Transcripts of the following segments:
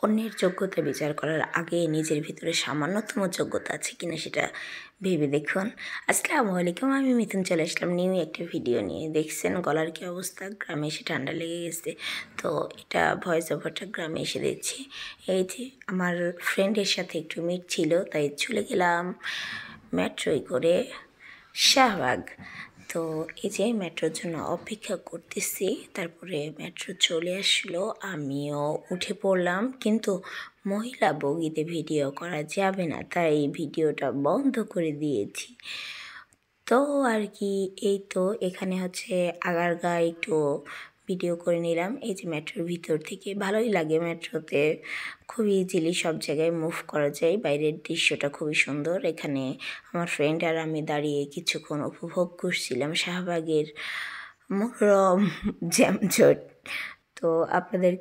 অন্যের যোগ্যতা বিচার করার আগে নিজের ভিতরে সামান্যতম যোগ্যতা আছে কিনা সেটা ভেবে দেখুন। আসসালামু আলাইকুম, আমি মিথুন চলে আসলাম নিউ একটা ভিডিও নিয়ে। দেখছেন গলার কি অবস্থা, গ্রামে এসে ঠান্ডা লেগে গেছে, তো এটা ভয়েস ওভারটা গ্রামে এসে দিচ্ছি। এই যে আমার ফ্রেন্ডের সাথে একটু মিট ছিল, তাই চলে গেলাম মেট্রোয় করে শাহবাগ। তো এই যে মেট্রোর জন্য অপেক্ষা করতেছি, তারপরে মেট্রো চলে আসলো, আমিও উঠে পড়লাম। কিন্তু মহিলা বগিতে ভিডিও করা যাবে না, তাই ভিডিওটা বন্ধ করে দিয়েছি। তো আর কি, এই তো এখানে হচ্ছে আগারগাঁও একটু ভিডিও করে নিলাম। এই যে মেট্রোর ভিতর থেকে ভালোই লাগে, মেট্রোতে খুব ইজিলি সব জায়গায় মুভ করা যায়। বাইরের দৃশ্যটা খুবই সুন্দর। এখানে আমার ফ্রেন্ড আর আমি দাঁড়িয়ে কিছুক্ষণ উপভোগ করছিলাম শাহবাগের মনোরম জ্যামজট। তো আপনাদের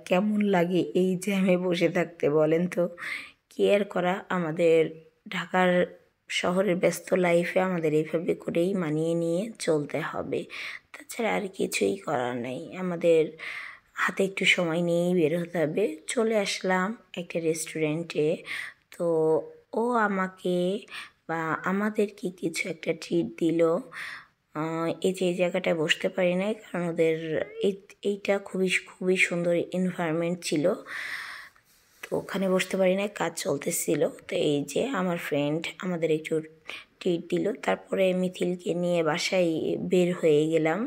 কেমন লাগে এই জ্যামে বসে থাকতে বলেন তো? কেয়ার করা, আমাদের ঢাকার শহরের ব্যস্ত লাইফে আমাদের এইভাবে করেই মানিয়ে নিয়ে চলতে হবে, তাছাড়া আর কিছুই করার নেই। আমাদের হাতে একটু সময় নিয়েই বের হতে হবে। চলে আসলাম একটা রেস্টুরেন্টে। তো ও আমাকে বা আমাদেরকে কিছু একটা ট্রিট দিল। এই যে এই জায়গাটায় বসতে পারি নাই, কারণ ওদের এইটা খুবই খুবই সুন্দর এনভায়রনমেন্ট ছিল, তো ওখানে বসতে পারি না, কাজ চলতেছিল। তো এই যে আমার ফ্রেন্ড আমাদের একটু ট্রিট দিল, তারপরে মিথিলকে নিয়ে বাসায় বের হয়ে গেলাম।